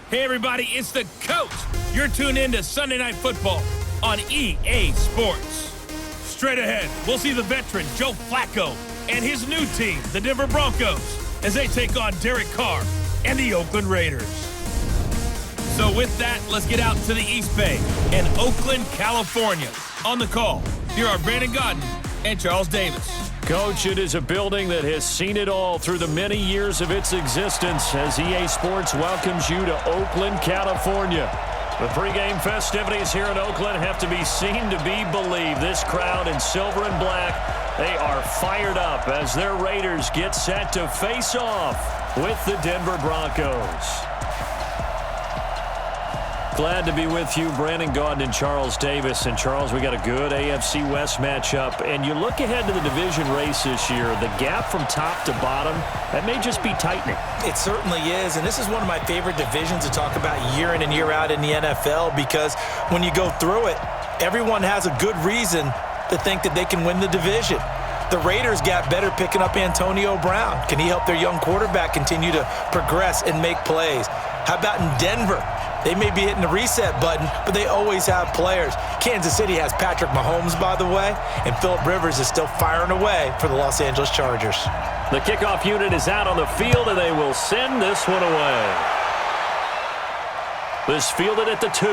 Hey everybody, it's the coach. You're tuned in to Sunday Night Football on EA Sports. Straight ahead, we'll see the veteran Joe Flacco and his new team, the Denver Broncos, as they take on Derek Carr and the Oakland Raiders. So with that, let's get out to the East Bay in Oakland, California. On the call, here are Brandon Gaudin and Charles Davis. Coach, it is a building that has seen it all through the many years of its existence as EA Sports welcomes you to Oakland, California. The pregame festivities here in Oakland have to be seen to be believed. This crowd in silver and black, they are fired up as their Raiders get set to face off with the Denver Broncos. Glad to be with you, Brandon Gaudin and Charles Davis. And Charles, we got a good AFC West matchup. And you look ahead to the division race this year, the gap from top to bottom, that may just be tightening. It certainly is. And this is one of my favorite divisions to talk about year in and year out in the NFL, because when you go through it, everyone has a good reason to think that they can win the division. The Raiders got better picking up Antonio Brown. Can he help their young quarterback continue to progress and make plays? How about in Denver? They may be hitting the reset button, but they always have players. Kansas City has Patrick Mahomes, by the way, and Phillip Rivers is still firing away for the Los Angeles Chargers. The kickoff unit is out on the field, and they will send this one away. This fielded at the 2.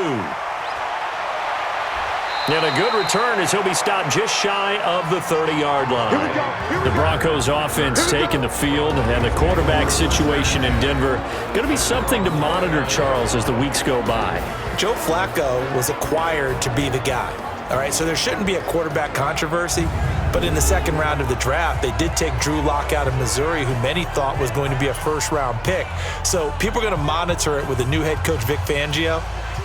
And a good return as he'll be stopped just shy of the 30-yard line. The Broncos offense taking the field, and the quarterback situation in Denver going to be something to monitor, Charles, as the weeks go by. Joe Flacco was acquired to be the guy. All right, so there shouldn't be a quarterback controversy, but in the second round of the draft, they did take Drew Lock out of Missouri, who many thought was going to be a first-round pick. So people are going to monitor it with the new head coach, Vic Fangio.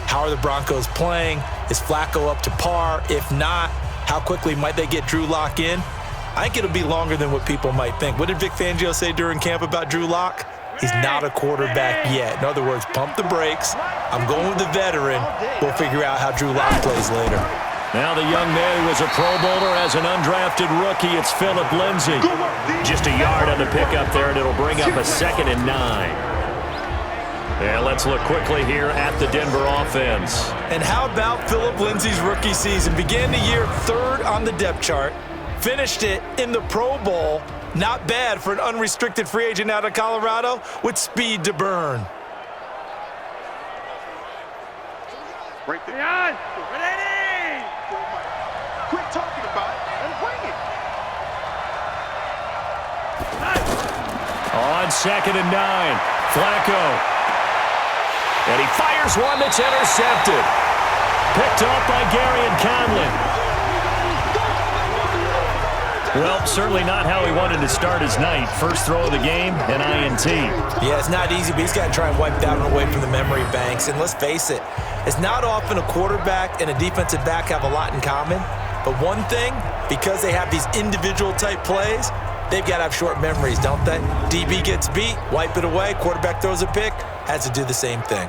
How are the Broncos playing? Is Flacco up to par? If not, how quickly might they get Drew Lock in? I think it'll be longer than what people might think. What did Vic Fangio say during camp about Drew Lock? He's not a quarterback yet. In other words, pump the brakes. I'm going with the veteran. We'll figure out how Drew Lock plays later. Now the young man who was a Pro Bowler as an undrafted rookie, it's Phillip Lindsay. Just a yard on the pickup there, and it'll bring up a 2nd and 9. Yeah, let's look quickly here at the Denver offense. And how about Phillip Lindsay's rookie season? Began the year 3rd on the depth chart, finished it in the Pro Bowl. Not bad for an unrestricted free agent out of Colorado with speed to burn. Break the on. Ready. Quit talking about it and bring it. On 2nd and 9, Flacco. And he fires one that's intercepted. Picked off by Gary and Conlon. Well, certainly not how he wanted to start his night. First throw of the game, an INT. Yeah, it's not easy, but he's got to try and wipe that one away from the memory banks. And let's face it, it's not often a quarterback and a defensive back have a lot in common. But one thing, because they have these individual type plays, they've got to have short memories, don't they? DB gets beat, wipe it away, quarterback throws a pick, has to do the same thing.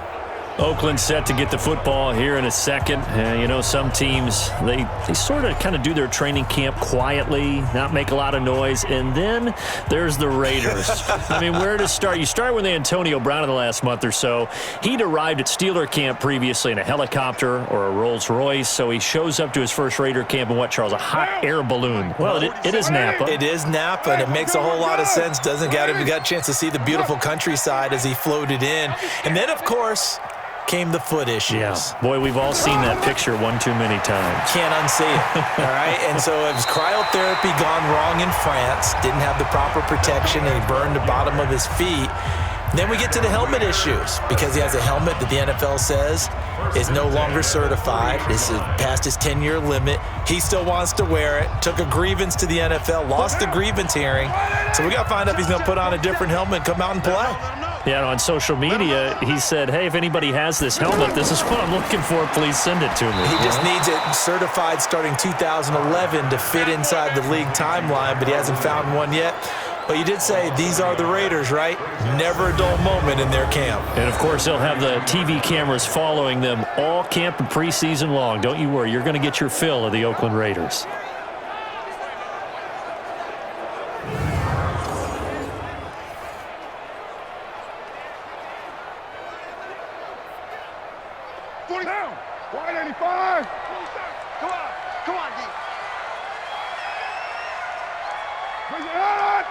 Oakland set to get the football here in a second. You know, some teams, they sort of kind of do their training camp quietly, not make a lot of noise, and then there's the Raiders. I mean, where to start? You start with Antonio Brown in the last month or so. He'd arrived at Steeler camp previously in a helicopter or a Rolls Royce, so he shows up to his first Raider camp in what, Charles? A hot air balloon. Well, it is Napa. It is Napa, and it makes a whole lot of sense, doesn't it? We got a chance to see the beautiful countryside as he floated in. And then, of course, came the foot issues. Yeah. Boy, we've all seen that picture one too many times. Can't unsee it, all right? And so it was cryotherapy gone wrong in France, didn't have the proper protection, and he burned the bottom of his feet. Then we get to the helmet issues, because he has a helmet that the NFL says is no longer certified. This is past his 10-year limit. He still wants to wear it. Took a grievance to the NFL, lost the grievance hearing. So we got to find out if he's going to put on a different helmet and come out and play. Yeah, on social media, he said, hey, if anybody has this helmet, this is what I'm looking for. Please send it to me. He just needs it certified starting 2011 to fit inside the league timeline, but he hasn't found one yet. But you did say these are the Raiders, right? Never a dull moment in their camp. And, of course, they'll have the TV cameras following them all camp and preseason long. Don't you worry. You're going to get your fill of the Oakland Raiders. 40 down. 185. Come on. Come on, D. Bring it on.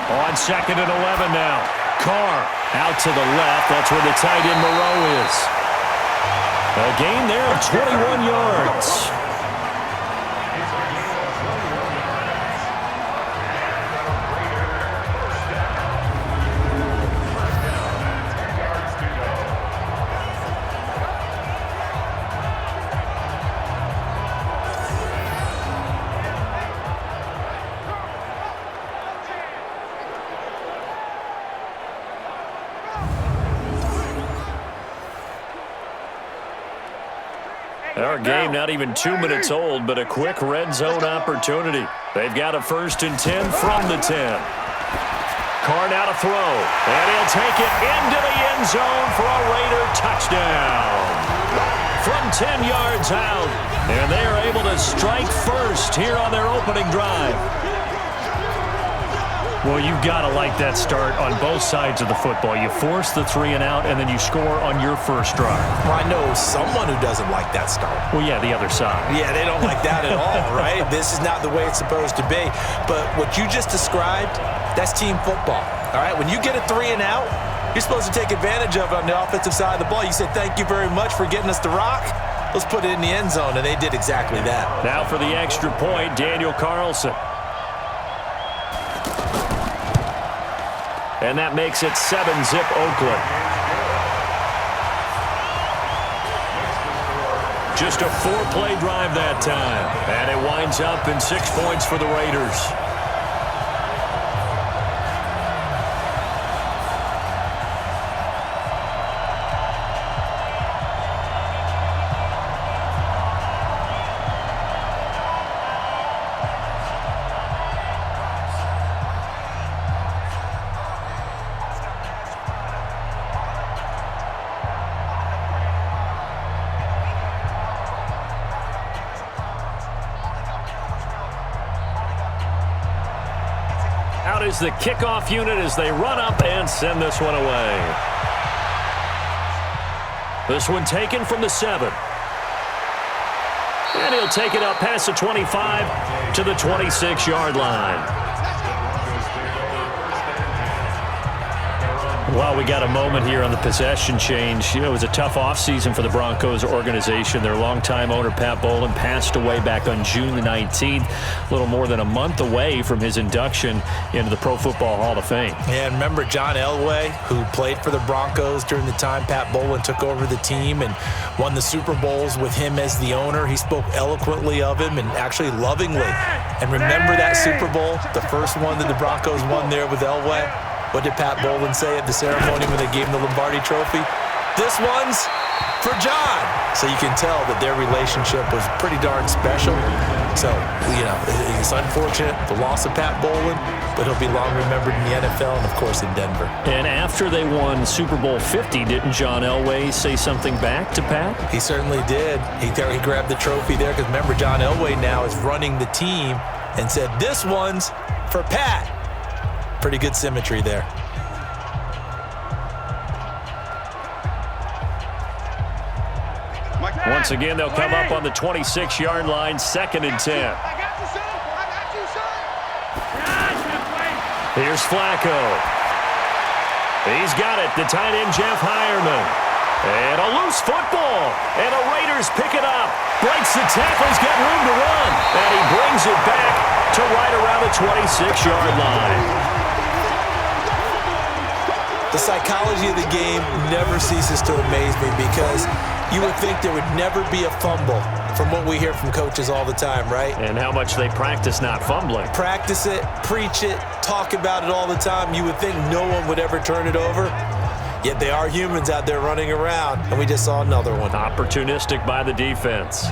On 2nd and 11 now. Carr out to the left. That's where the tight end Moreau is. A gain there of 21 yards. Our game not even 2 minutes old, but a quick red zone opportunity. They've got a 1st and 10 from the 10. Carr now to throw, and he'll take it into the end zone for a Raider touchdown. From 10 yards out, and they are able to strike first here on their opening drive. Well, you've got to like that start on both sides of the football. You force the 3 and out, and then you score on your first drive. Well, I know someone who doesn't like that start. Well, yeah, the other side. Yeah, they don't like that at all, right? This is not the way it's supposed to be. But what you just described, that's team football, all right? When you get a 3 and out, you're supposed to take advantage of it on the offensive side of the ball. You said, thank you very much for getting us the rock. Let's put it in the end zone, and they did exactly that. Now for the extra point, Daniel Carlson. And that makes it 7-zip Oakland. Just a 4-play drive that time. And it winds up in 6 points for the Raiders. Out is the kickoff unit as they run up and send this one away. This one taken from the 7. And he'll take it up past the 25 to the 26-yard line. Well, we got a moment here on the possession change. You know, it was a tough offseason for the Broncos organization. Their longtime owner, Pat Bowlen, passed away back on June the 19th, a little more than a month away from his induction into the Pro Football Hall of Fame. And remember John Elway, who played for the Broncos during the time Pat Bowlen took over the team and won the Super Bowls with him as the owner. He spoke eloquently of him and actually lovingly. And remember that Super Bowl, the first one that the Broncos won there with Elway? What did Pat Bowlen say at the ceremony when they gave him the Lombardi Trophy? This one's for John. So you can tell that their relationship was pretty darn special. So, you know, it's unfortunate, the loss of Pat Bowlen, but he'll be long remembered in the NFL and, of course, in Denver. And after they won Super Bowl 50, didn't John Elway say something back to Pat? He certainly did. He grabbed the trophy there because, remember, John Elway now is running the team and said, this one's for Pat. Pretty good symmetry there. Once again, they'll come up on the 26-yard line, 2nd and 10. Here's Flacco. He's got it, the tight end, Jeff Heuerman. And a loose football. And the Raiders pick it up. Breaks the tackle, he's got room to run. And he brings it back to right around the 26-yard line. The psychology of the game never ceases to amaze me because you would think there would never be a fumble from what we hear from coaches all the time, right? And how much they practice not fumbling. Practice it, preach it, talk about it all the time. You would think no one would ever turn it over. Yet they are humans out there running around, and we just saw another one. Opportunistic by the defense.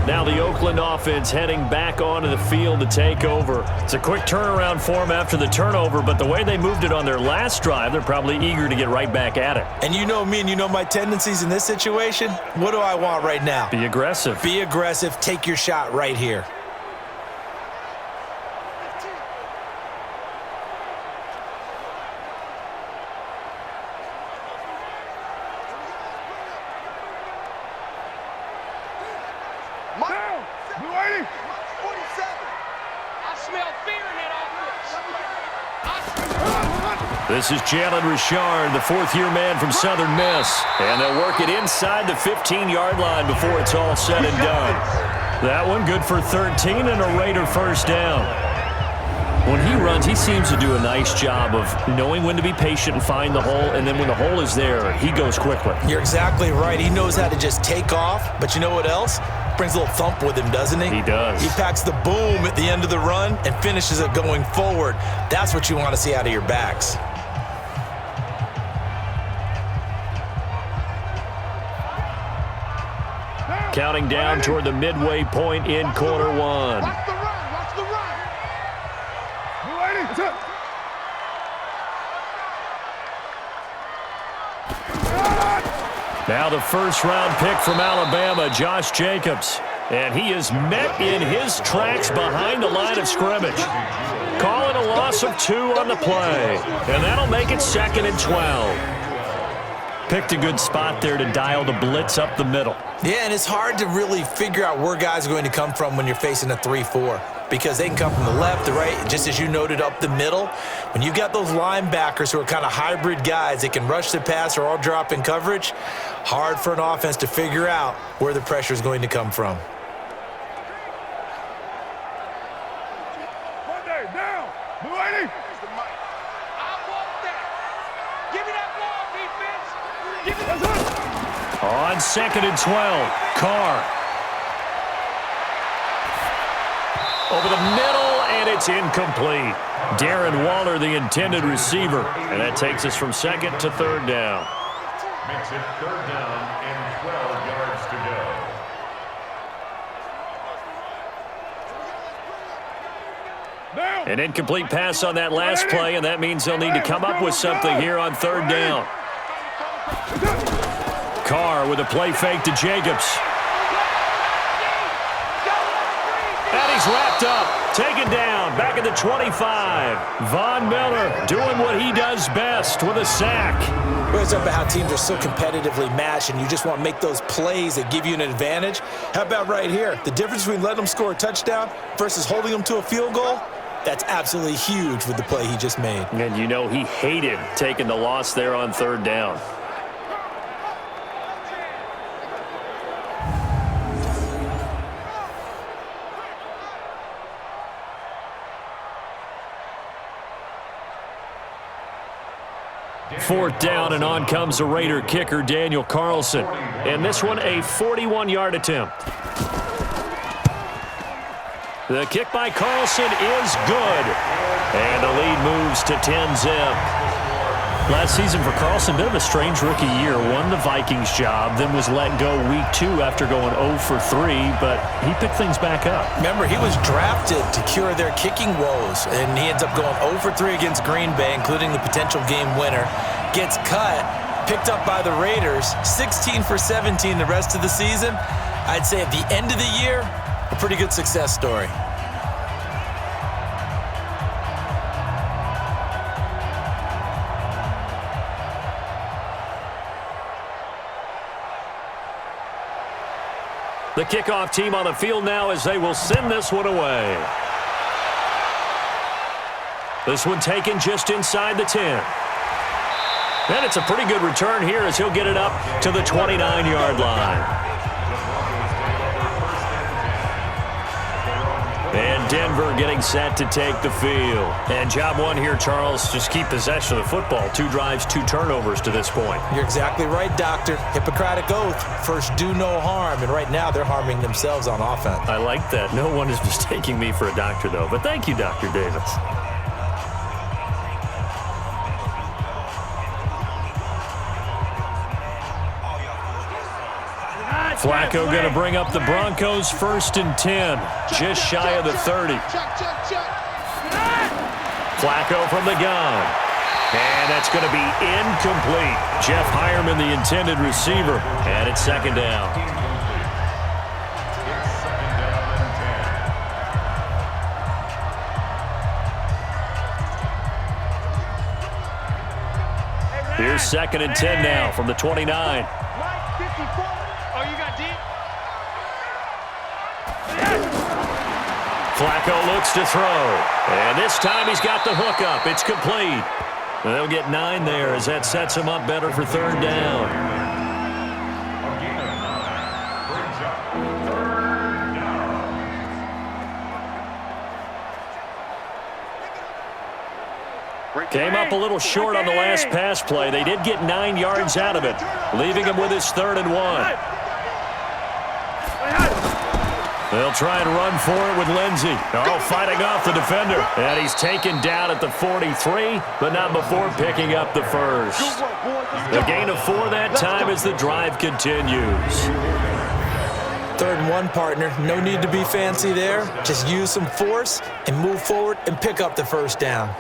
Now the Oakland offense heading back onto the field to take over. It's a quick turnaround for them after the turnover, but the way they moved it on their last drive, they're probably eager to get right back at it. And you know me and you know my tendencies in this situation. What do I want right now? Be aggressive. Be aggressive. Take your shot right here. This is Jalen Richard, the fourth-year man from Southern Miss. And they'll work it inside the 15-yard line before it's all said and done. That one good for 13 and a Raider first down. When he runs, he seems to do a nice job of knowing when to be patient and find the hole, and then when the hole is there, he goes quickly. You're exactly right. He knows how to just take off, but you know what else? Brings a little thump with him, doesn't he? He does. He packs the boom at the end of the run and finishes it going forward. That's what you want to see out of your backs. Counting down toward the midway point in quarter one. Watch the run. Watch the run. Now the first-round pick from Alabama, Josh Jacobs. And he is met in his tracks behind the line of scrimmage. Calling a loss of 2 on the play. And that'll make it 2nd and 12. Picked a good spot there to dial the blitz up the middle. Yeah, and it's hard to really figure out where guys are going to come from when you're facing a 3-4 because they can come from the left, the right, just as you noted, up the middle. When you got those linebackers who are kind of hybrid guys that can rush the pass or all drop in coverage, hard for an offense to figure out where the pressure is going to come from. On 2nd and 12, Carr. Over the middle, and it's incomplete. Darren Waller, the intended receiver. And that takes us from 2nd to 3rd down. Makes it 3rd down and 12 yards to go. An incomplete pass on that last play, and that means they'll need to come up with something here on 3rd down. Carr with a play fake to Jacobs. And he's wrapped up, taken down, back at the 25. Von Miller doing what he does best with a sack. It's about how teams are so competitively matched and you just want to make those plays that give you an advantage. How about right here? The difference between letting them score a touchdown versus holding them to a field goal, that's absolutely huge with the play he just made. And you know he hated taking the loss there on 3rd down. Fourth down, and on comes the Raider kicker, Daniel Carlson. And this one, a 41-yard attempt. The kick by Carlson is good. And the lead moves to 10-zip. Last season for Carlson, bit of a strange rookie year. Won the Vikings job, then was let go week 2 after going 0 for 3, but he picked things back up. Remember, he was drafted to cure their kicking woes, and he ends up going 0 for 3 against Green Bay, including the potential game winner. Gets cut, picked up by the Raiders, 16 for 17 the rest of the season. I'd say at the end of the year, a pretty good success story. The kickoff team on the field now as they will send this one away. This one taken just inside the 10. And it's a pretty good return here as he'll get it up to the 29-yard line. And Denver getting set to take the field. And job one here, Charles, just keep possession of the football. 2 drives, 2 turnovers to this point. You're exactly right, Doctor. Hippocratic oath. First, do no harm. And right now, they're harming themselves on offense. I like that. No one is mistaking me for a doctor, though. But thank you, Dr. Davis. Flacco going to bring up the Broncos 1st and 10, just shy of the 30. Flacco from the gun. And that's going to be incomplete. Jeff Hireman, the intended receiver, and it's 2nd down. Here's 2nd and 10 now from the 29. Flacco looks to throw. And this time he's got the hook up. It's complete. They'll get 9 there as that sets them up better for third down. A gain of 9 brings up third down. Came up a little short on the last pass play. They did get 9 yards out of it, leaving him with his 3rd and 1. They'll try and run for it with Lindsey. Oh, fighting off the defender. And he's taken down at the 43, but not before picking up the first. The gain of 4 that time as the drive continues. 3rd and 1, partner. No need to be fancy there. Just use some force and move forward and pick up the first down.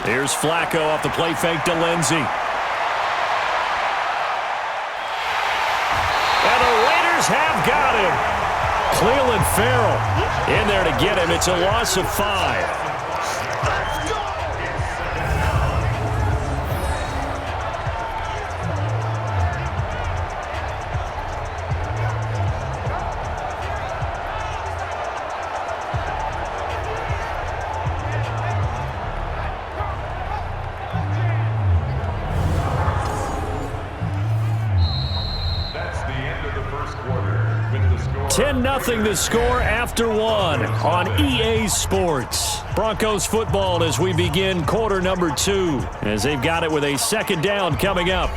Here's Flacco off the play fake to Lindsey. And the Raiders have got him. Cleveland Farrell in there to get him. It's a loss of 5. That's the end of the first quarter with the score 10-0 the score after 1 on EA Sports. Broncos football as we begin quarter number 2 as they've got it with a 2nd down coming up.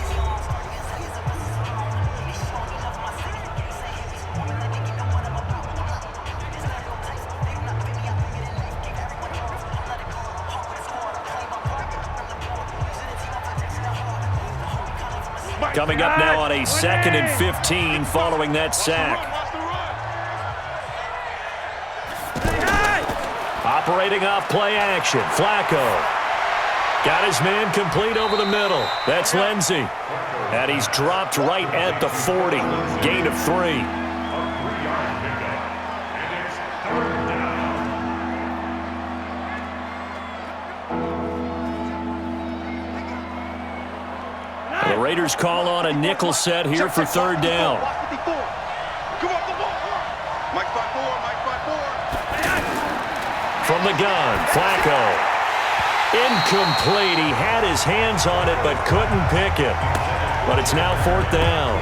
Coming up now on a 2nd and 15 following that sack. Operating off play action. Flacco. Got his man complete over the middle. That's Lindsey. And he's dropped right at the 40. Gain of 3. A 3-yard pickup. And it's third down. The Raiders call on a nickel set here for 3rd down. From the gun, Flacco. Incomplete. He had his hands on it but couldn't pick it. But it's now 4th down.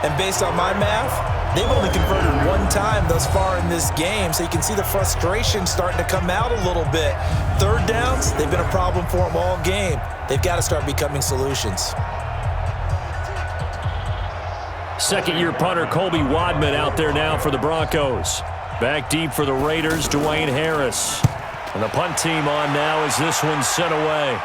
And based on my math, they've only converted 1 time thus far in this game, so you can see the frustration starting to come out a little bit. 3rd downs, they've been a problem for them all game. They've got to start becoming solutions. 2nd-year punter Colby Wadman out there now for the Broncos. Back deep for the Raiders, Dwayne Harris. And the punt team on now as this one's sent away.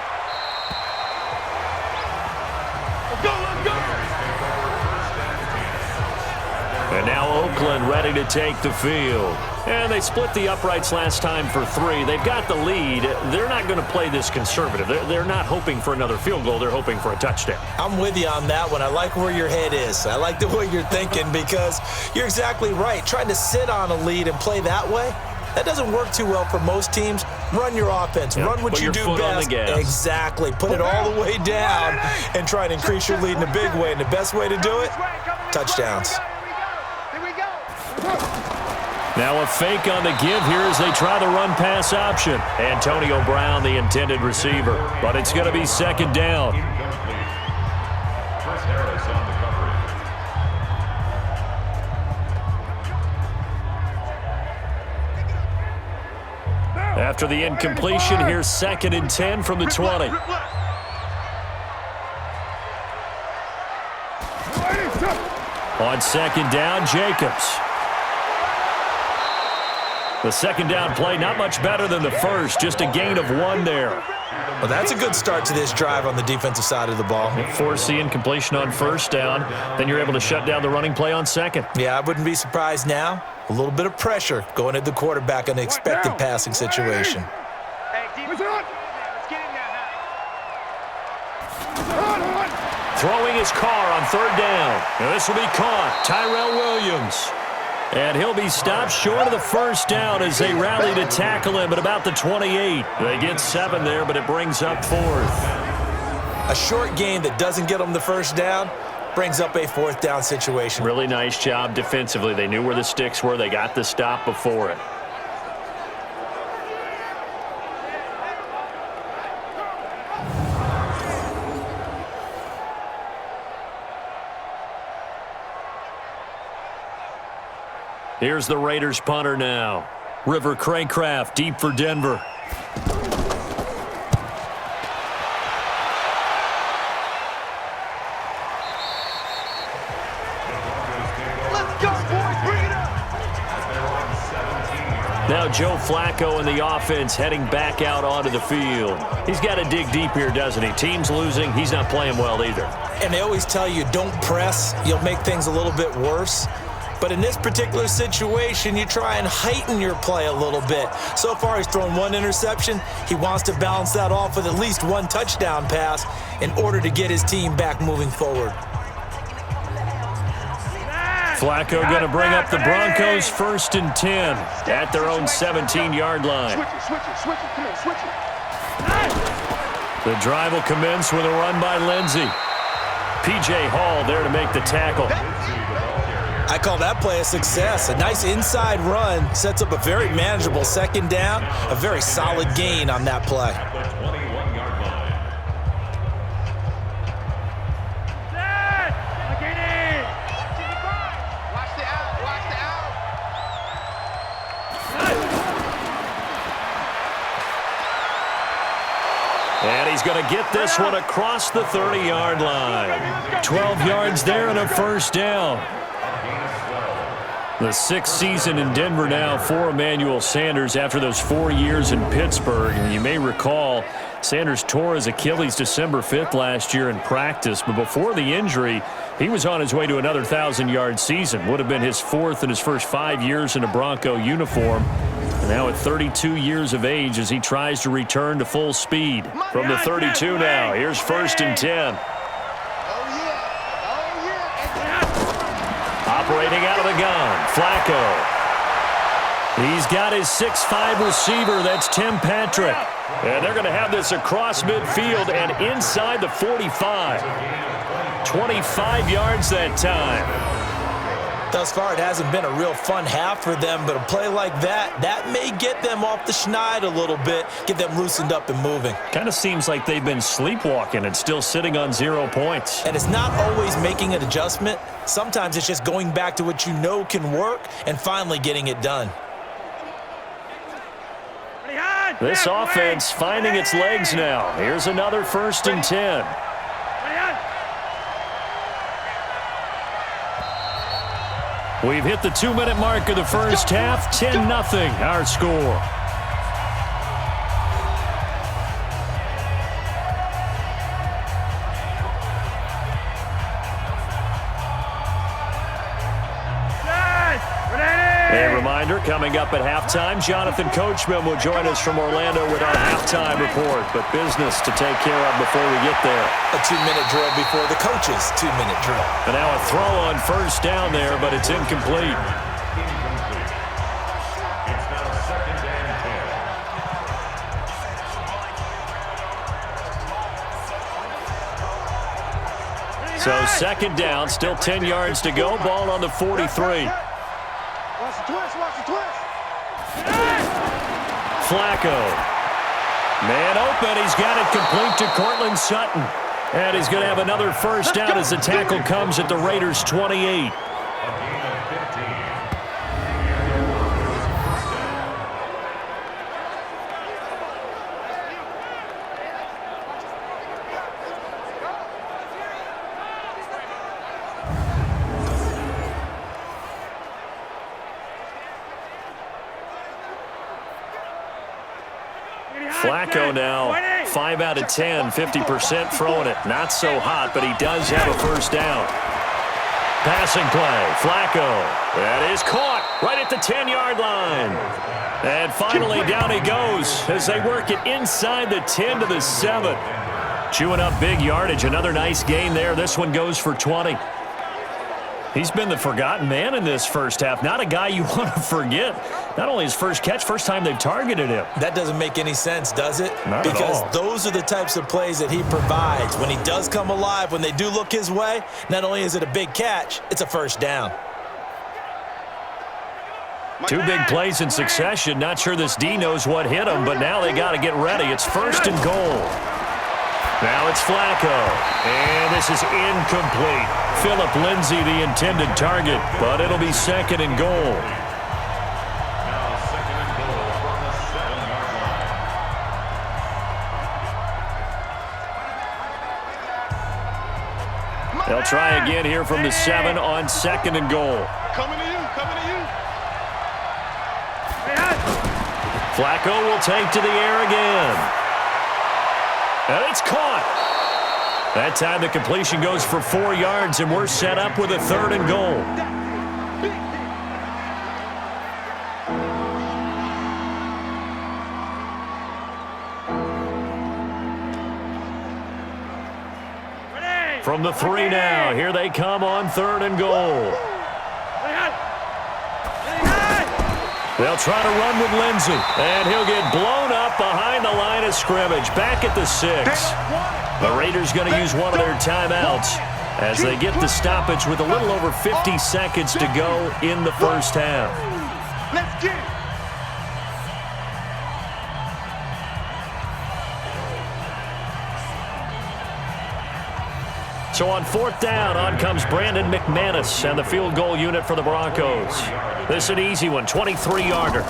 And now Oakland ready to take the field. And they split the uprights last time for 3. They've got the lead. They're not going to play this conservative. They're not hoping for another field goal. They're hoping for a touchdown. I'm with you on that one. I like where your head is. I like the way you're thinking because you're exactly right. Trying to sit on a lead and play that way, that doesn't work too well for most teams. Run your offense. Yep, run what you do best. Exactly. Put it all the way down and try to increase your lead in a big way. And the best way to do it, touchdowns. Now a fake on the give here as they try the run-pass option. Antonio Brown, the intended receiver. But it's going to be 2nd down. Incomplete. Chris Harris on the coverage. After the incompletion, here's 2nd and 10 from the 20. On 2nd down, Jacobs. The 2nd down play, not much better than the first, just a gain of 1 there. Well, that's a good start to this drive on the defensive side of the ball. Force the incompletion on 1st down, then you're able to shut down the running play on 2nd. Yeah, I wouldn't be surprised now. A little bit of pressure going at the quarterback in an expected passing situation. Throwing his car on 3rd down. Now this will be caught. Tyrell Williams. And he'll be stopped short of the first down as they rally to tackle him at about the 28. They get 7 there, but it brings up 4th. A short gain that doesn't get them the first down brings up a 4th down situation. Really nice job defensively. They knew where the sticks were. They got the stop before it. Here's the Raiders punter now. River Craycraft deep for Denver. Let's go, boys. Bring it up. Now Joe Flacco and the offense heading back out onto the field. He's got to dig deep here, doesn't he? Team's losing. He's not playing well either. And they always tell you, don't press. You'll make things a little bit worse. But in this particular situation, you try and heighten your play a little bit. So far, he's thrown 1 interception. He wants to balance that off with at least 1 touchdown pass in order to get his team back moving forward. Flacco going to bring up the Broncos 1st and 10 at their own 17-yard line. Switch it. Come on, switch it. The drive will commence with a run by Lindsey. P.J. Hall there to make the tackle. I call that play a success. A nice inside run sets up a very manageable 2nd down, a very solid gain on that play. The 21-yard line. Watch the out. And he's going to get this one across the 30-yard line. 12 yards there and a 1st down. The 6th season in Denver now for Emmanuel Sanders after those 4 years in Pittsburgh. And you may recall Sanders tore his Achilles December 5th last year in practice. But before the injury, he was on his way to another 1,000-yard season. Would have been his 4th in his first 5 years in a Bronco uniform. And now at 32 years of age as he tries to return to full speed. From the 32 now, here's 1st and 10. Operating out of the gun, Flacco. He's got his 6'5" receiver, that's Tim Patrick. And they're going to have this across midfield and inside the 45. 25 yards that time. Thus far, it hasn't been a real fun half for them, but a play like that may get them off the schneid a little bit, get them loosened up and moving. Kind of seems like they've been sleepwalking and still sitting on 0 points. And it's not always making an adjustment. Sometimes it's just going back to what you know can work and finally getting it done. This offense finding its legs now. Here's another 1st and 10. We've hit the 2-minute mark of the first half. 10-0 our score. A reminder, coming up at halftime, Jonathan Coachman will join us from Orlando with our halftime report. But business to take care of before we get there. A 2-minute drill before the coach's 2-minute drill. And now a throw on 1st down there, but it's incomplete. It's now 2nd and 10. So 2nd down, still 10 yards to go. Ball on the 43. Watch the twist. Flacco. Man open. He's got it complete to Cortland Sutton. And he's going to have another 1st down as the tackle comes at the Raiders' 28. Flacco now, 5 out of 10, 50% throwing it. Not so hot, but he does have a 1st down. Passing play, Flacco. That is caught right at the 10-yard line. And finally, down he goes as they work it inside the 10 to the 7. Chewing up big yardage. Another nice gain there. This one goes for 20. He's been the forgotten man in this first half. Not a guy you want to forget. Not only his first catch, first time they've targeted him. That doesn't make any sense, does it? Not because at all. Those are the types of plays that he provides. When he does come alive, when they do look his way, not only is it a big catch, it's a first down. Two big plays in succession. Not sure this D knows what hit him, but now they got to get ready. It's first and goal. Now it's Flacco, and this is incomplete. Phillip Lindsay, the intended target, but it'll be second and goal. Now second and goal from the 7-yard line. They'll try again here from the 7 on second and goal. Coming to you, coming to you. Flacco will take to the air again. And it's caught. That time the completion goes for 4 yards, and we're set up with a third and goal. From the 3 now, here they come on third and goal. They'll try to run with Lindsay, and he'll get blown up behind the line of scrimmage, back at the 6. The Raiders going to use one of their timeouts as they get the stoppage with a little over 50 seconds to go in the first half. Let's get it. So on fourth down, on comes Brandon McManus and the field goal unit for the Broncos. This is an easy one, 23-yarder.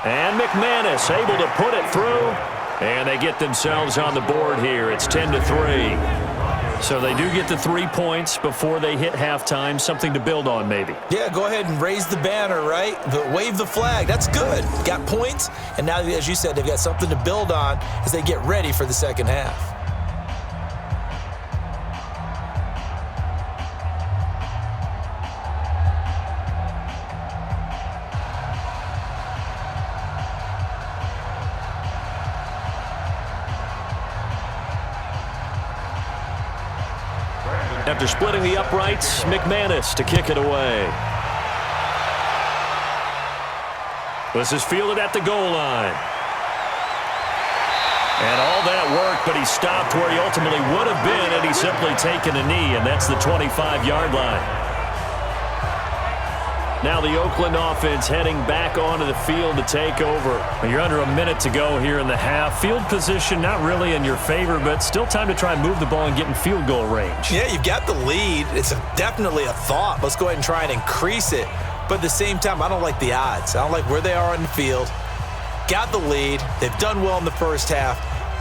And McManus able to put it through, and they get themselves on the board here. It's 10-3. So they do get the 3 points before they hit halftime, something to build on maybe. Yeah, go ahead and raise the banner, right? Wave the flag. That's good. Got points, and now, as you said, they've got something to build on as they get ready for the second half. After splitting the uprights, McManus to kick it away. This is fielded at the goal line. And all that work, but he stopped where he ultimately would have been had he simply taken a knee, and that's the 25-yard line. Now the Oakland offense heading back onto the field to take over. You're under a minute to go here in the half. Field position not really in your favor, but still time to try and move the ball and get in field goal range. Yeah, you've got the lead. It's definitely a thought. Let's go ahead and try and increase it. But at the same time, I don't like the odds. I don't like where they are on the field. Got the lead. They've done well in the first half.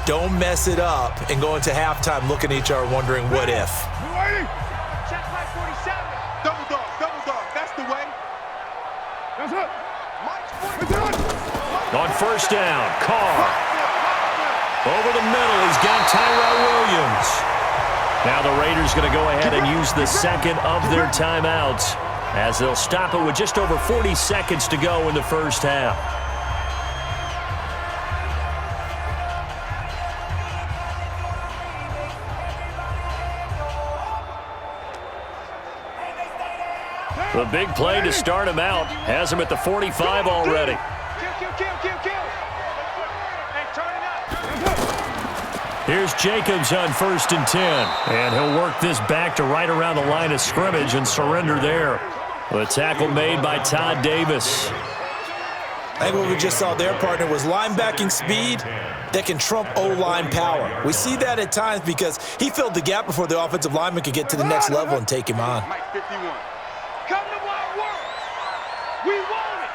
Don't mess it up and go into halftime looking at each other wondering what if. Check my 47. Double dog, that's the way. That's it. On first down, Carr. Over the middle, he's got Tyrell Williams. Now the Raiders going to go ahead and use the second of their timeouts as they'll stop it with just over 40 seconds to go in the first half. The big play to start him out has him at the 45 already. Here's Jacobs on first and 10, and he'll work this back to right around the line of scrimmage and surrender there. The tackle made by Todd Davis. I think what we just saw there, partner, was linebacking speed that can trump O-line power. We see that at times because he filled the gap before the offensive lineman could get to the next level and take him on. Mike 51. Come to my work. We want it.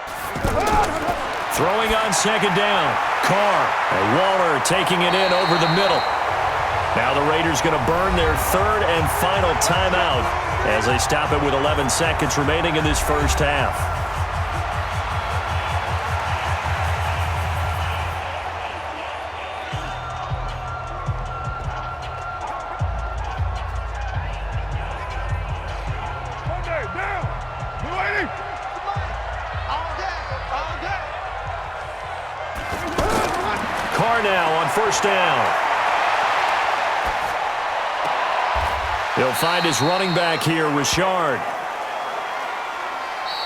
Throwing on second down, Carr. And Waller taking it in over the middle. Now the Raiders going to burn their third and final timeout as they stop it with 11 seconds remaining in this first half. Carr now on first down. He'll find his running back here, Richard.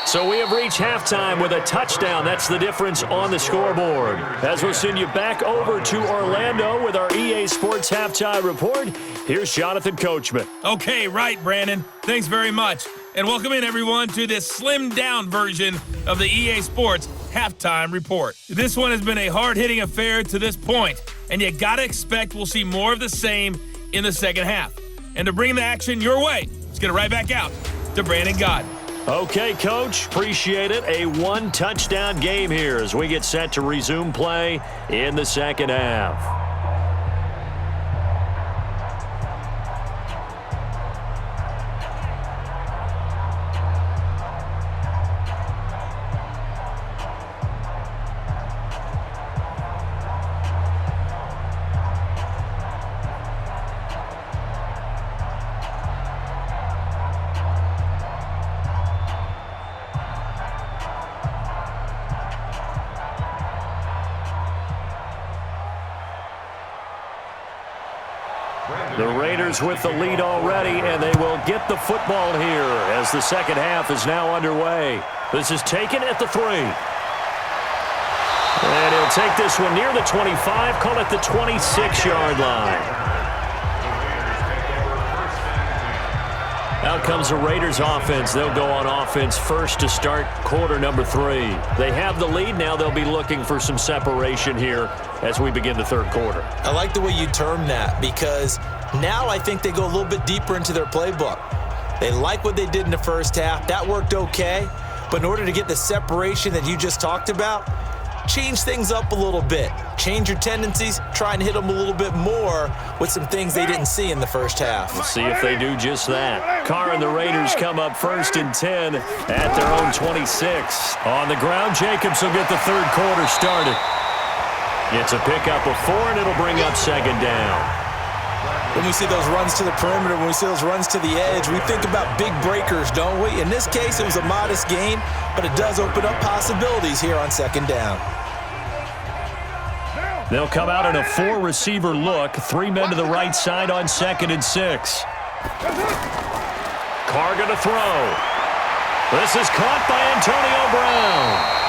So we have reached halftime with a touchdown. That's the difference on the scoreboard. As we'll send you back over to Orlando with our EA Sports Halftime Report, here's Jonathan Coachman. Okay, right, Brandon. Thanks very much. And welcome in, everyone, to this slimmed-down version of the EA Sports Halftime Report. This one has been a hard-hitting affair to this point, and you got to expect we'll see more of the same in the second half. And to bring the action your way, let's get it right back out to Brandon Gott. Okay, Coach, appreciate it. A one-touchdown game here as we get set to resume play in the second half. The Raiders with the lead already, and they will get the football here as the second half is now underway. This is taken at the 3. And he'll take this one near the 25, call it the 26-yard line. Out comes the Raiders offense. They'll go on offense first to start quarter number 3. They have the lead. Now they'll be looking for some separation here as we begin the third quarter. I like the way you term that because now I think they go a little bit deeper into their playbook. They like what they did in the first half. That worked okay. But in order to get the separation that you just talked about, change things up a little bit. Change your tendencies. Try and hit them a little bit more with some things they didn't see in the first half. We'll see if they do just that. Carr and the Raiders come up 1st and 10 at their own 26. On the ground, Jacobs will get the third quarter started. It's a pickup of 4, and it'll bring up second down. When we see those runs to the perimeter, when we see those runs to the edge, we think about big breakers, don't we? In this case, it was a modest gain, but it does open up possibilities here on second down. They'll come out in a 4-receiver look. 3 men to the right side on 2nd and 6. Carr going to throw. This is caught by Antonio Brown.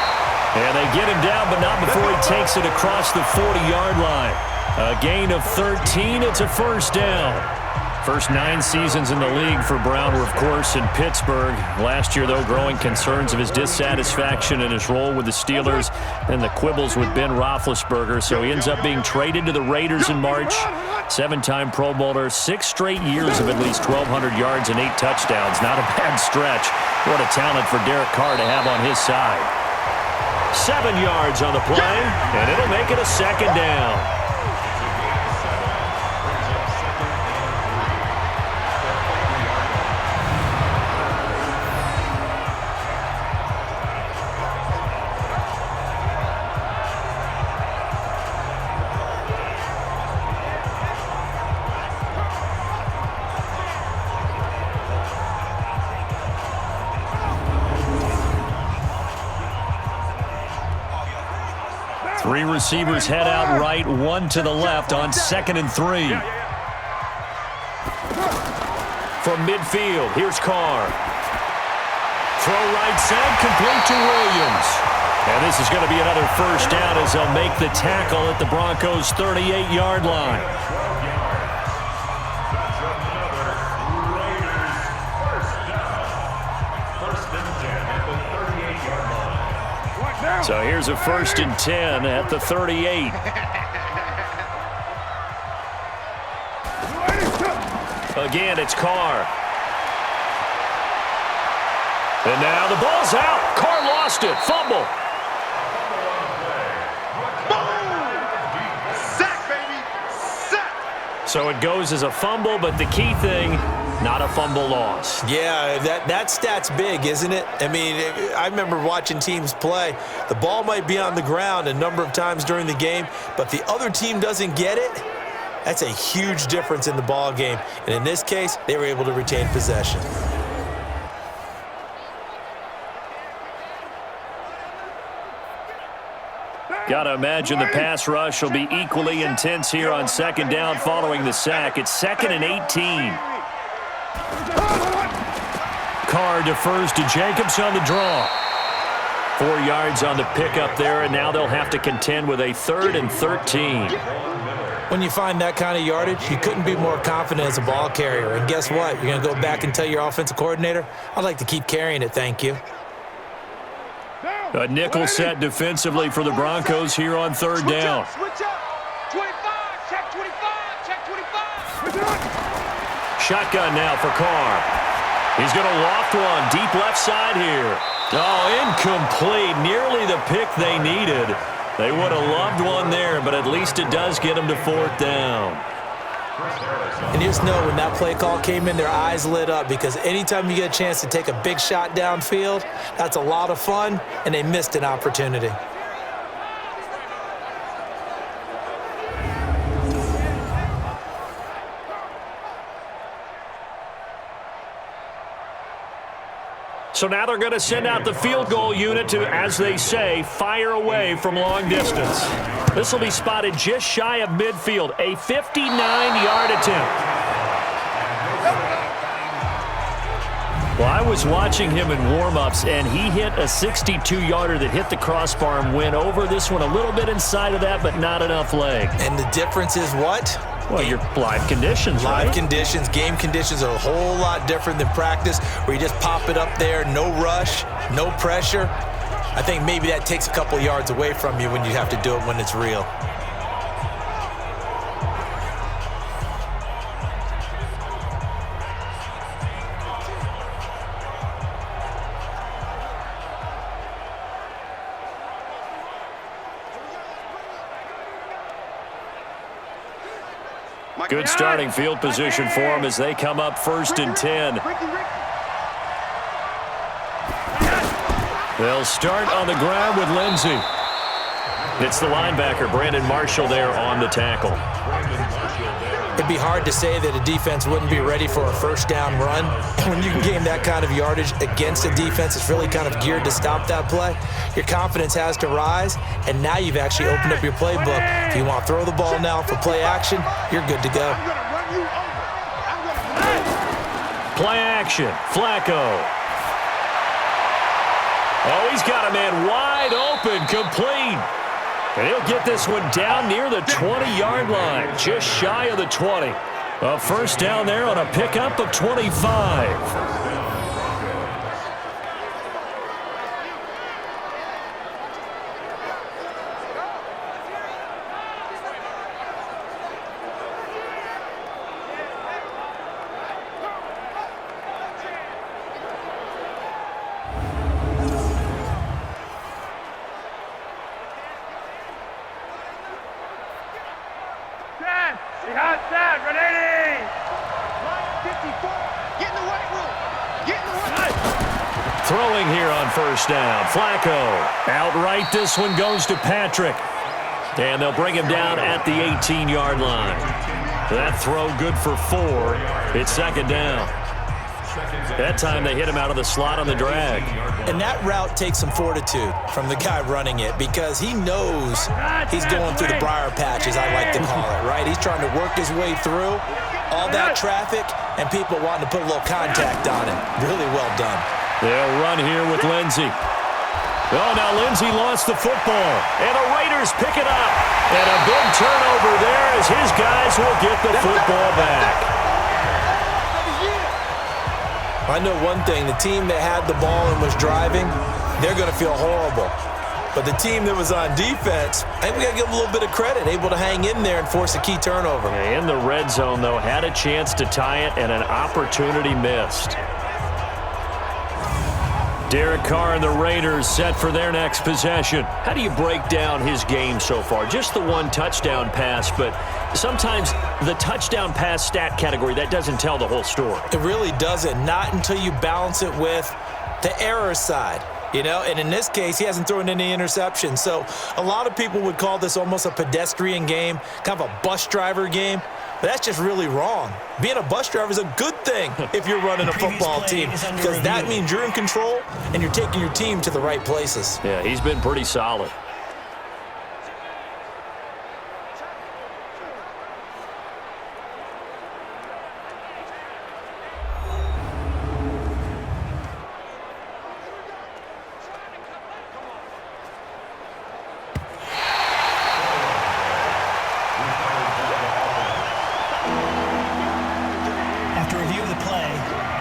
And they get him down, but not before he takes it across the 40-yard line. A gain of 13. It's a first down. First 9 seasons in the league for Brown were, of course, in Pittsburgh. Last year, though, growing concerns of his dissatisfaction in his role with the Steelers and the quibbles with Ben Roethlisberger. So he ends up being traded to the Raiders in March. 7-time Pro Bowler, 6 straight years of at least 1,200 yards and 8 touchdowns. Not a bad stretch. What a talent for Derek Carr to have on his side. 7 yards on the play, and it'll make it a second down. Three receivers head out right, 1 to the left on 2nd and 3. From midfield, here's Carr. Throw right side, complete to Williams. And this is going to be another first down as they'll make the tackle at the Broncos' 38-yard line. So here's a 1st and 10 at the 38. Again, it's Carr. And now the ball's out. Carr lost it. Fumble. Sack, baby. Sack. So it goes as a fumble, but the key thing, not a fumble loss. Yeah, that stat's big, isn't it? I mean, I remember watching teams play. The ball might be on the ground a number of times during the game, but if the other team doesn't get it, that's a huge difference in the ball game. And in this case, they were able to retain possession. Got to imagine the pass rush will be equally intense here on second down following the sack. It's 2nd and 18. Carr defers to Jacobs on the draw. 4 yards on the pickup there, and now they'll have to contend with a 3rd and 13. When you find that kind of yardage, you couldn't be more confident as a ball carrier. And guess what? You're going to go back and tell your offensive coordinator, I'd like to keep carrying it, thank you. A nickel set defensively for the Broncos here on 3rd down. Switch up. 25. Check 25. Check 25. Shotgun now for Carr. He's going to loft one deep left side here. Oh, incomplete. Nearly the pick they needed. They would have loved one there, but at least it does get them to 4th down. And you just know when that play call came in, their eyes lit up, because anytime you get a chance to take a big shot downfield, that's a lot of fun, and they missed an opportunity. So now they're going to send out the field goal unit to, as they say, fire away from long distance. This will be spotted just shy of midfield, a 59-yard attempt. Well, I was watching him in warm-ups, and he hit a 62-yarder that hit the crossbar and went over. This one a little bit inside of that, but not enough leg. And the difference is what? Well, your live conditions, right? Live conditions, game conditions are a whole lot different than practice, where you just pop it up there, no rush, no pressure. I think maybe that takes a couple yards away from you when you have to do it when it's real. Good starting field position for them as they come up 1st and 10. They'll start on the ground with Lindsey. It's the linebacker, Brandon Marshall, there on the tackle. It'd be hard to say that a defense wouldn't be ready for a 1st down run. When you can gain that kind of yardage against a defense that's really kind of geared to stop that play, your confidence has to rise, and now you've actually opened up your playbook. If you want to throw the ball now for play action, you're good to go. Play action, Flacco. Oh, he's got a man wide open, complete. And he'll get this one down near the 20-yard line, just shy of the 20. A 1st down there on a pickup of 25. Throwing here on 1st down, Flacco. Outright, this one goes to Patrick. And they'll bring him down at the 18-yard line. That throw good for 4. It's 2nd down. That time they hit him out of the slot on the drag. And that route takes some fortitude from the guy running it, because he knows he's going through the briar patch, as I like to call it, right? He's trying to work his way through all that traffic and people wanting to put a little contact on it. Really well done. They'll run here with Lindsey. Oh, now Lindsey lost the football, and the Raiders pick it up. And a big turnover there as his guys will get the football back. I know one thing. The team that had the ball and was driving, they're going to feel horrible. But the team that was on defense, I think we got to give them a little bit of credit, able to hang in there and force a key turnover. In the red zone, though, had a chance to tie it and an opportunity missed. Derek Carr and the Raiders set for their next possession. How do you break down his game so far? Just the 1 touchdown pass, but sometimes the touchdown pass stat category, that doesn't tell the whole story. It really doesn't, not until you balance it with the error side. You know, and in this case, he hasn't thrown any interceptions. So a lot of people would call this almost a pedestrian game, kind of a bus driver game. But that's just really wrong. Being a bus driver is a good thing if you're running a football team, because that means you're in control and you're taking your team to the right places. Yeah, he's been pretty solid.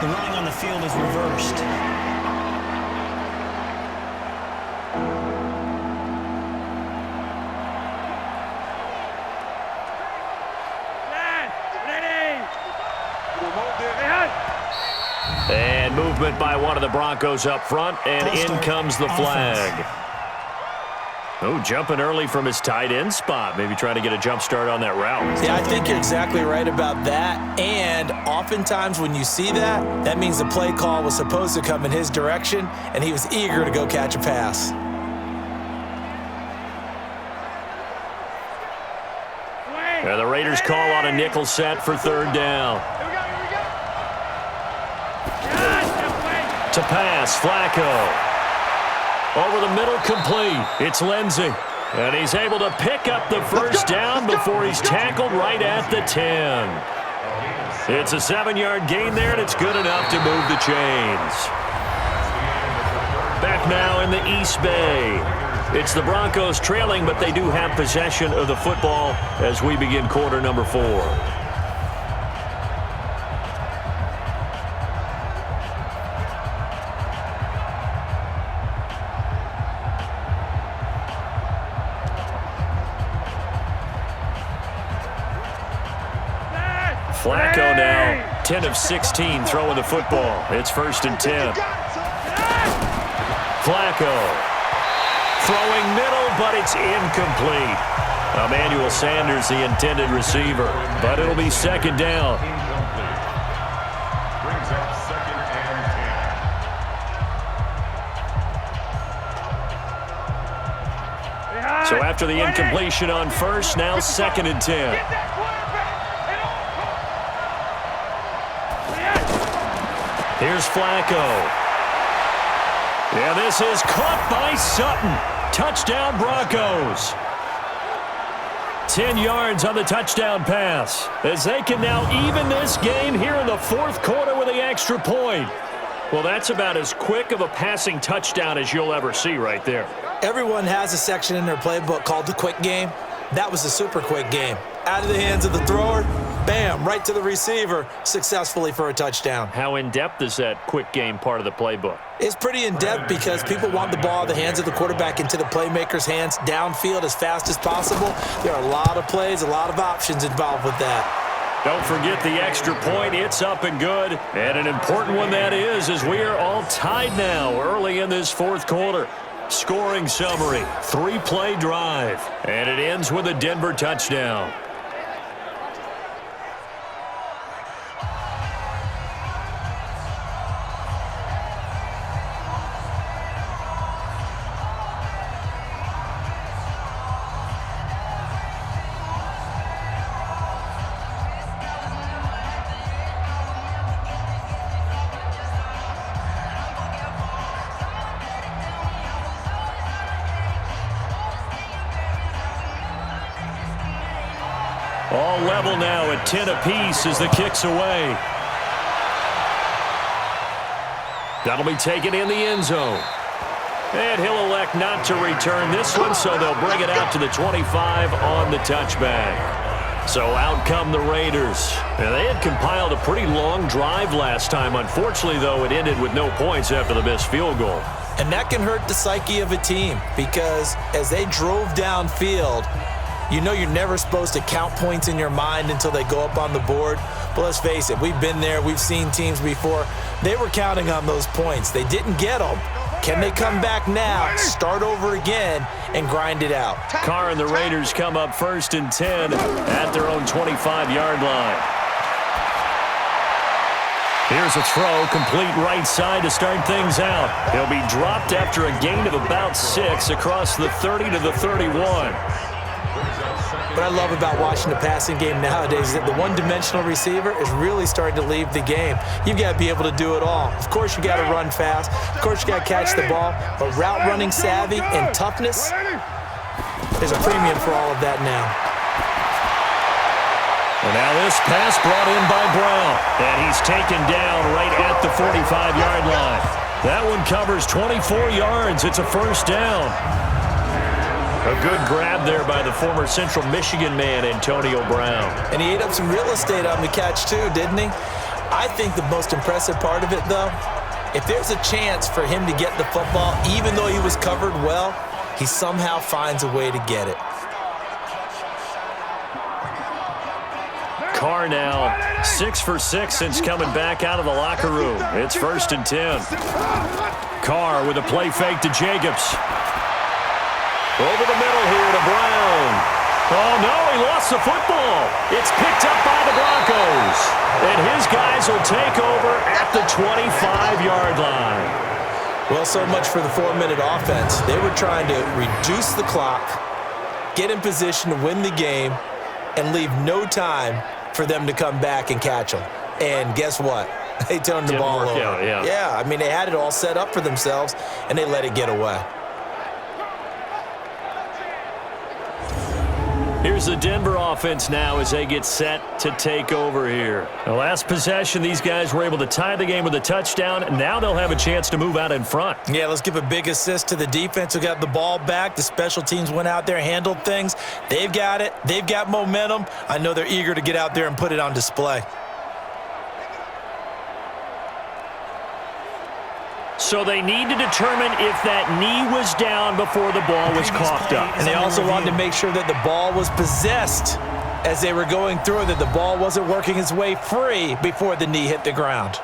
The running on the field is reversed. And movement by one of the Broncos up front, and in comes the flag. Oh, jumping early from his tight end spot. Maybe trying to get a jump start on that route. Yeah, I think you're exactly right about that. And oftentimes when you see that, that means the play call was supposed to come in his direction, and he was eager to go catch a pass. And the Raiders call on a nickel set for third down. To pass, Flacco. Over the middle, complete. It's Lindsey. And he's able to pick up the first down before he's tackled right at the 10. It's a 7-yard gain there, and it's good enough to move the chains. Back now in the East Bay. It's the Broncos trailing, but they do have possession of the football as we begin quarter number 4. Flacco now 10 of 16 throwing the football. It's 1st and 10. Flacco throwing middle, but it's incomplete. Emmanuel Sanders, the intended receiver, but it'll be 2nd down. Brings up 2nd and 10. So after the incompletion on 1st, now 2nd and 10. Here's Flacco. Yeah, this is caught by Sutton. Touchdown, Broncos. 10 yards on the touchdown pass, as they can now even this game here in the 4th quarter with the extra point. Well, that's about as quick of a passing touchdown as you'll ever see right there. Everyone has a section in their playbook called the quick game. That was a super quick game. Out of the hands of the thrower, bam, right to the receiver, successfully for a touchdown. How in-depth is that quick game part of the playbook? It's pretty in-depth because people want the ball in the hands of the quarterback into the playmaker's hands downfield as fast as possible. There are a lot of plays, a lot of options involved with that. Don't forget the extra point. It's up and good. And an important one that is, as we are all tied now early in this 4th quarter. Scoring summary, 3-play drive. And it ends with a Denver touchdown. All level now at 10 apiece as the kick's away. That'll be taken in the end zone. And he'll elect not to return this one, so they'll bring it out to the 25 on the touchback. So out come the Raiders. And they had compiled a pretty long drive last time. Unfortunately, though, it ended with no points after the missed field goal. And that can hurt the psyche of a team because as they drove downfield, you know you're never supposed to count points in your mind until they go up on the board. But let's face it, we've been there. We've seen teams before. They were counting on those points. They didn't get them. Can they come back now, start over again, and grind it out? Carr and the Raiders come up 1st and 10 at their own 25-yard line. Here's a throw, complete right side to start things out. He'll be dropped after a gain of about 6 across the 30 to the 31. What I love about watching the passing game nowadays is that the one-dimensional receiver is really starting to leave the game. You've got to be able to do it all. Of course, you got to run fast. Of course, you got to catch the ball. But route running savvy and toughness, there's a premium for all of that now. And now this pass brought in by Brown. And he's taken down right at the 45-yard line. That one covers 24 yards. It's a 1st down. A good grab there by the former Central Michigan man, Antonio Brown. And he ate up some real estate on the catch, too, didn't he? I think the most impressive part of it, though, if there's a chance for him to get the football, even though he was covered well, he somehow finds a way to get it. Carr now 6 for 6 since coming back out of the locker room. It's 1st and 10. Carr with a play fake to Jacobs. Over the middle here to Brown. Oh, no, he lost the football. It's picked up by the Broncos. And his guys will take over at the 25-yard line. Well, so much for the 4-minute offense. They were trying to reduce the clock, get in position to win the game, and leave no time for them to come back and catch them. And guess what? They turned the ball over. Yeah, I mean, they had it all set up for themselves, and they let it get away. Here's the Denver offense now as they get set to take over here. The last possession, these guys were able to tie the game with a touchdown. Now they'll have a chance to move out in front. Yeah, let's give a big assist to the defense who got the ball back. The special teams went out there, handled things. They've got it. They've got momentum. I know they're eager to get out there and put it on display. So they need to determine if that knee was down before the ball was coughed up. And they also wanted to make sure that the ball was possessed as they were going through, that the ball wasn't working its way free before the knee hit the ground.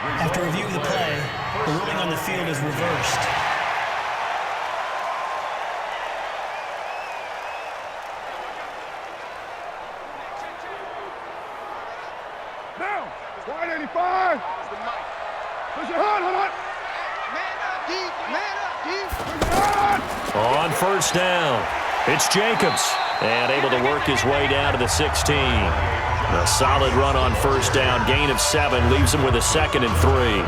After reviewing the play, the ruling on the field is reversed. Now, wide 85. Push your heart, hold on. Man up, deep, man up, deep. Push your heart. On 1st down, it's Jacobs. And able to work his way down to the 16. A solid run on 1st down. Gain of 7 leaves him with a 2nd and 3.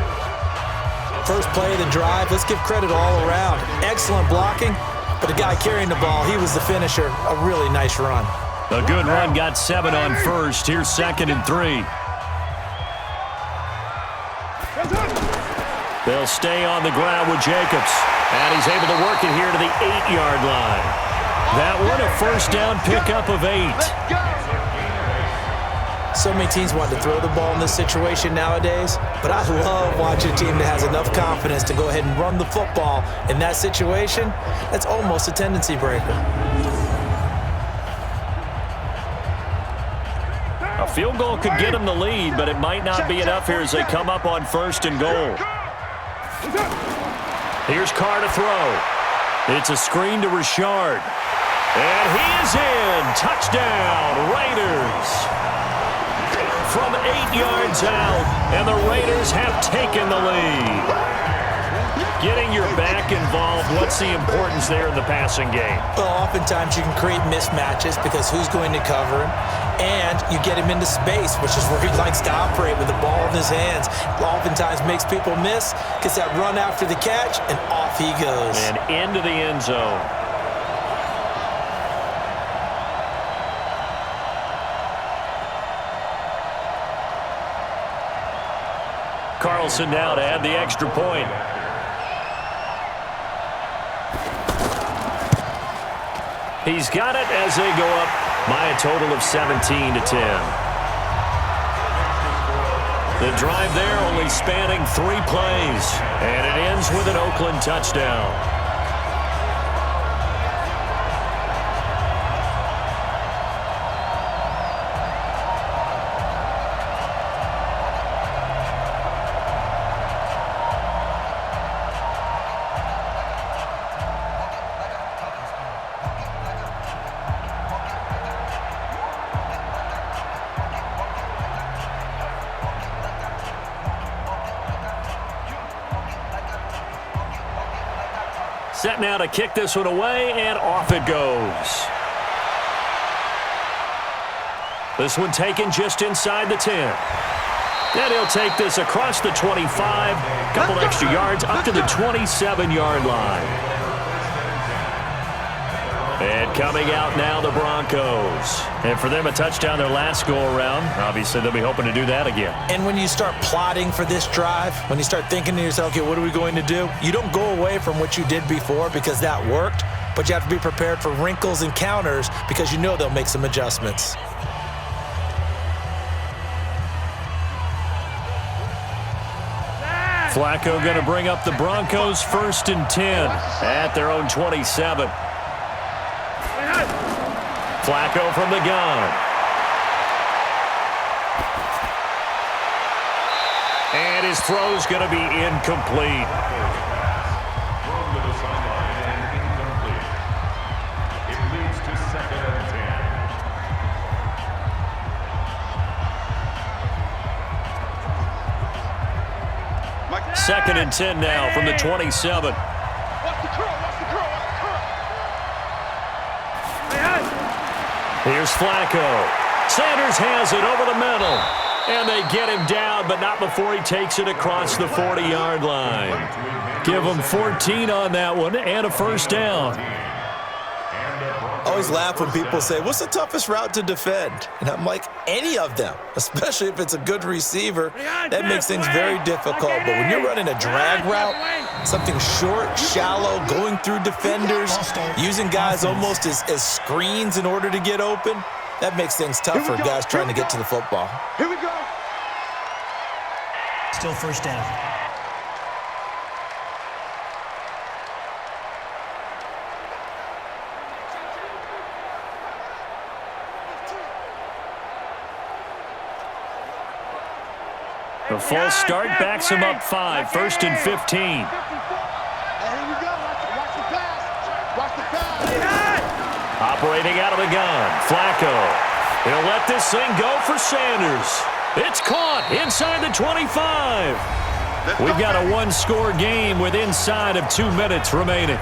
First play of the drive, let's give credit all around. Excellent blocking, but the guy carrying the ball, he was the finisher. A really nice run. A good run, got 7 on 1st. Here's 2nd and 3. They'll stay on the ground with Jacobs. And he's able to work it here to the 8-yard line. That one, a 1st down pickup of 8. So many teams want to throw the ball in this situation nowadays, but I love watching a team that has enough confidence to go ahead and run the football. In that situation, that's almost a tendency breaker. A field goal could get them the lead, but it might not be enough here as they come up on 1st and goal. Here's Carr to throw. It's a screen to Richard. And he is in. Touchdown, Raiders. From 8 yards out, and the Raiders have taken the lead. Getting your back involved, what's the importance there in the passing game? Well, oftentimes you can create mismatches because who's going to cover him, and you get him into space, which is where he likes to operate with the ball in his hands. Oftentimes makes people miss, gets that run after the catch, and off he goes. And into the end zone. Carlson now to add the extra point. He's got it as they go up by a total of 17-10. The drive there only spanning 3 plays, and it ends with an Oakland touchdown. Set now to kick this one away, and off it goes. This one taken just inside the 10. And he'll take this across the 25, couple extra yards up to the 27-yard line. And coming out now, the Broncos. And for them, a touchdown their last go-around. Obviously, they'll be hoping to do that again. And when you start plotting for this drive, when you start thinking to yourself, okay, what are we going to do? You don't go away from what you did before because that worked, but you have to be prepared for wrinkles and counters because you know they'll make some adjustments. Flacco going to bring up the Broncos 1st and 10 at their own 27. Flacco from the gun. And his throw's going to be incomplete. Thrown to the sideline and incomplete. It leads to 2nd and 10. 2nd and 10 now from the 27. Watch the curl, watch the curl, watch the curl. Here's Flacco. Sanders has it over the middle. And they get him down, but not before he takes it across the 40-yard line. Give him 14 on that one and a 1st down. I always laugh when people say, what's the toughest route to defend? And I'm like, any of them, especially if it's a good receiver. That makes things very difficult. But when you're running a drag route, something short, shallow, going through defenders, using guys almost as screens in order to get open, that makes things tough for guys trying to get to the football. Here we go. Still 1st down. The false start backs him up 5, 1st and 15. Hey, here we go. Watch the pass. Watch the pass. Operating out of the gun, Flacco. He'll let this thing go for Sanders. It's caught inside the 25. We've got a one-score game with inside of 2 minutes remaining.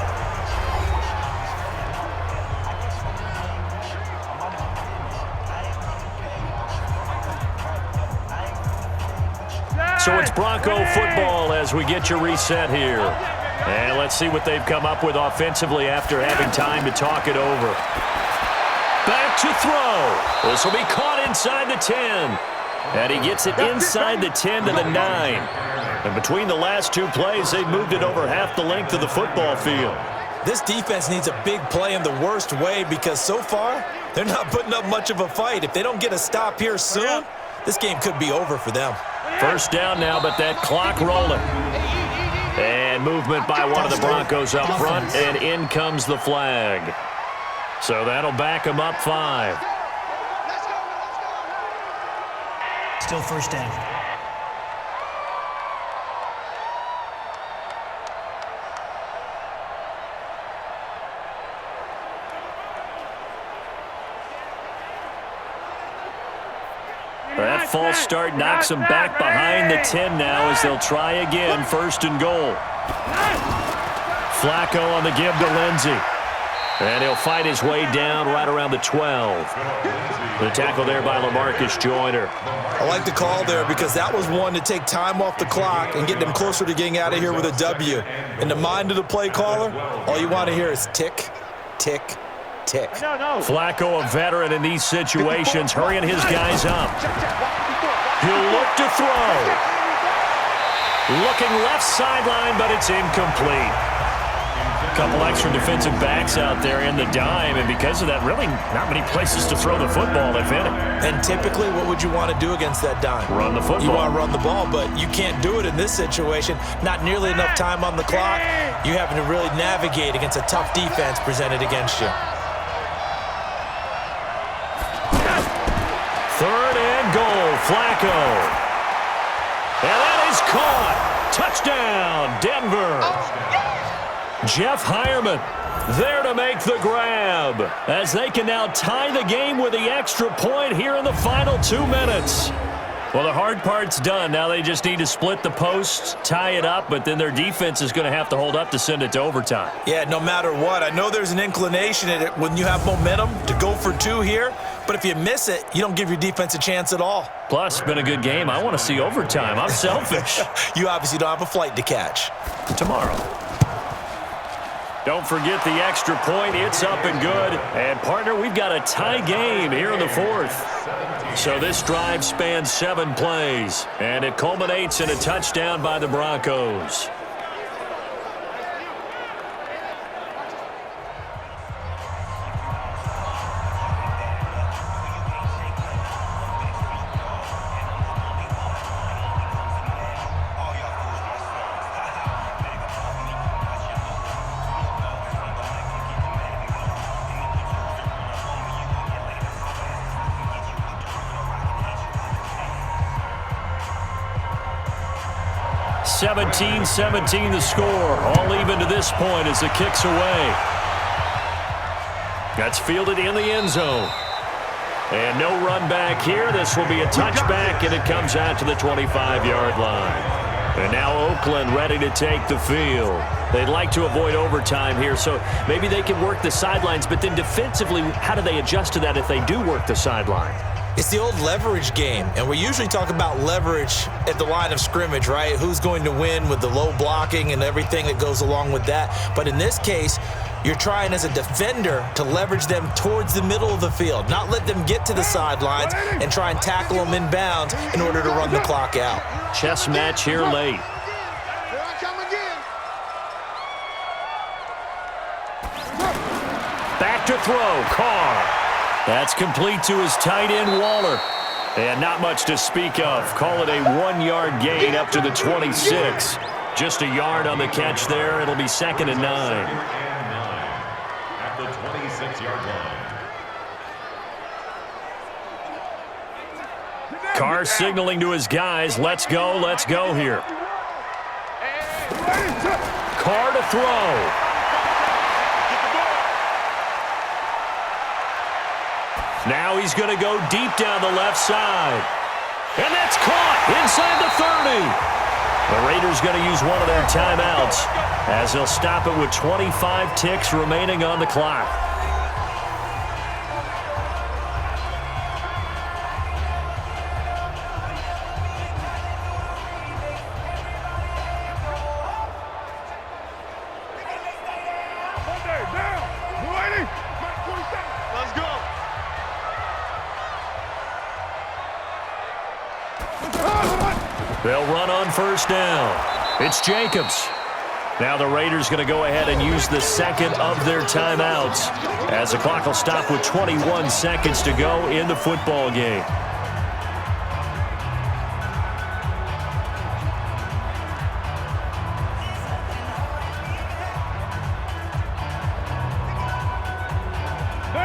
So it's Bronco football as we get you reset here. And let's see what they've come up with offensively after having time to talk it over. Back to throw. This will be caught inside the 10. And he gets it inside the 10 to the 9. And between the last 2 plays, they've moved it over half the length of the football field. This defense needs a big play in the worst way because so far, they're not putting up much of a fight. If they don't get a stop here soon, this game could be over for them. 1st down now, but that clock rolling. And movement by one of the Broncos up front, and in comes the flag. So that'll back them up 5. Still 1st down. That false start knocks them back behind the 10 now as they'll try again, 1st and goal. Flacco on the give to Lindsey. And he'll fight his way down right around the 12. The tackle there by LaMarcus Joyner. I like the call there because that was one to take time off the clock and get them closer to getting out of here with a W. In the mind of the play caller, all you want to hear is tick, tick, tick. Flacco, a veteran in these situations, hurrying his guys up. He'll look to throw. Looking left sideline, but it's incomplete. A couple extra defensive backs out there in the dime, and because of that, really not many places to throw the football, if any. And typically, what would you want to do against that dime? Run the football. You want to run the ball, but you can't do it in this situation. Not nearly enough time on the clock. You're having to really navigate against a tough defense presented against you. 3rd and goal, Flacco. And that is caught. Touchdown, Denver. Jeff Hireman there to make the grab as they can now tie the game with the extra point here in the final 2 minutes. Well, the hard part's done. Now they just need to split the posts, tie it up, but then their defense is going to have to hold up to send it to overtime. Yeah, no matter what. I know there's an inclination in it when you have momentum to go for 2 here, but if you miss it, you don't give your defense a chance at all. Plus, it's been a good game. I want to see overtime. I'm selfish. You obviously don't have a flight to catch. Tomorrow. Don't forget the extra point. It's up and good. And, partner, we've got a tie game here in the fourth. So this drive spans 7 plays, and it culminates in a touchdown by the Broncos. (17-17) the score. All even to this point as the kick's away. That's fielded in the end zone. And no run back here. This will be a touchback, and it comes out to the 25-yard line. And now Oakland ready to take the field. They'd like to avoid overtime here, so maybe they can work the sidelines. But then defensively, how do they adjust to that if they do work the sideline? It's the old leverage game, and we usually talk about leverage at the line of scrimmage, right? Who's going to win with the low blocking and everything that goes along with that. But in this case, you're trying as a defender to leverage them towards the middle of the field, not let them get to the sidelines and try and tackle them inbounds in order to run the clock out. Chess match here late. Back to throw, Carr. That's complete to his tight end, Waller. And not much to speak of. Call it a 1-yard gain up to the 26. Just a yard on the catch there. It'll be 2nd and 9. At the 26-yard line. Carr signaling to his guys, let's go here. Carr to throw. Now he's going to go deep down the left side. And that's caught inside the 30. The Raiders going to use one of their timeouts as they'll stop it with 25 ticks remaining on the clock. They'll run on first down. It's Jacobs. Now the Raiders going to go ahead and use the second of their timeouts as the clock will stop with 21 seconds to go in the football game.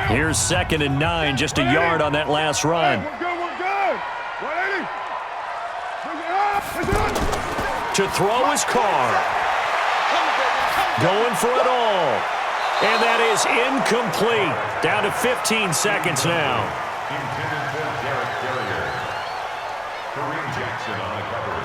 Here's 2nd and 9, just a yard on that last run. To throw is Carr. Going for it all. And that is incomplete. Down to 15 seconds now. Intended for Derek Carrier. Kareem Jackson on the cover.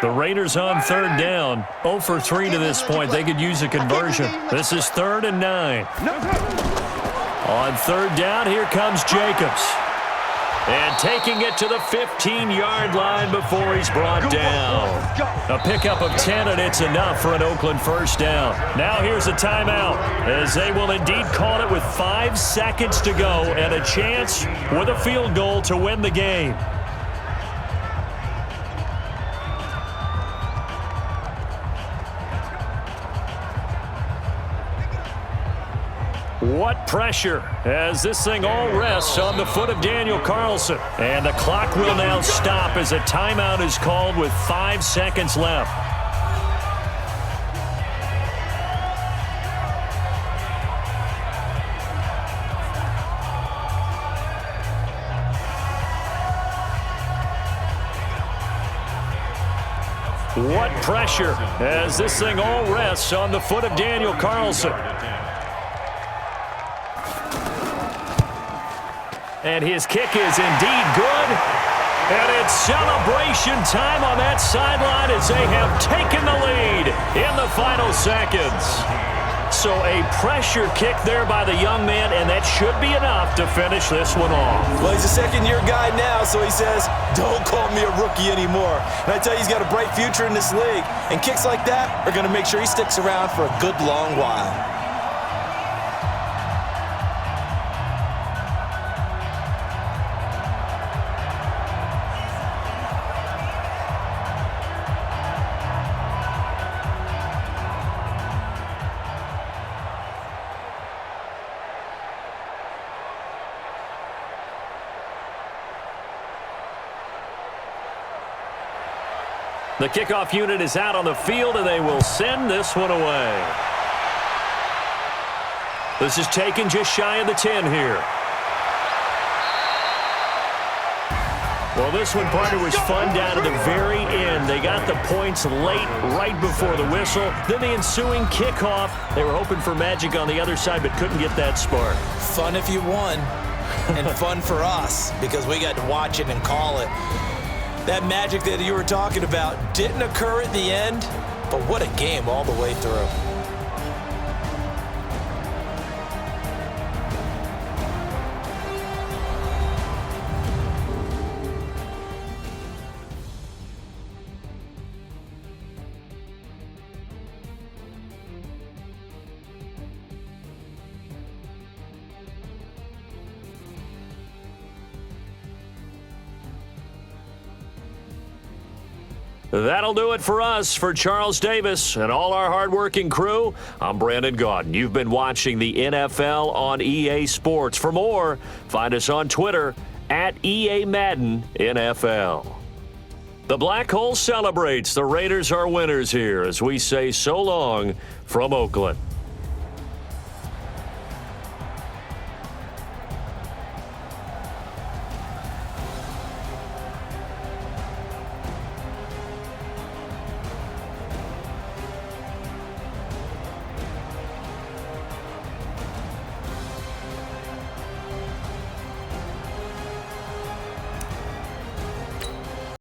The Raiders on 3rd down. 0 for 3 to this point. They could use a conversion. This is 3rd and 9. On 3rd down, here comes Jacobs. And taking it to the 15-yard line before he's brought down. A pickup of 10, and it's enough for an Oakland first down. Now here's a timeout, as they will indeed call it with 5 seconds to go and a chance with a field goal to win the game. What pressure as this thing all rests on the foot of Daniel Carlson. And the clock will now stop as a timeout is called with 5 seconds left. What pressure as this thing all rests on the foot of Daniel Carlson. And his kick is indeed good. And it's celebration time on that sideline as they have taken the lead in the final seconds. So a pressure kick there by the young man, and that should be enough to finish this one off. Well, he's a second-year guy now, so he says, don't call me a rookie anymore. And I tell you, he's got a bright future in this league. And kicks like that are going to make sure he sticks around for a good long while. The kickoff unit is out on the field, and they will send this one away. This is taken just shy of the 10 here. Well, this one, partner, was fun down to the very end. They got the points late, right before the whistle. Then the ensuing kickoff. They were hoping for magic on the other side, but couldn't get that spark. Fun if you won, and fun for us, because we got to watch it and call it. That magic that you were talking about didn't occur at the end, but what a game all the way through. That'll do it for us. For Charles Davis and all our hardworking crew, I'm Brandon Gaudin. You've been watching the NFL on EA Sports. For more, find us on Twitter at EA Madden NFL. The Black Hole celebrates. The Raiders are winners here as we say so long from Oakland.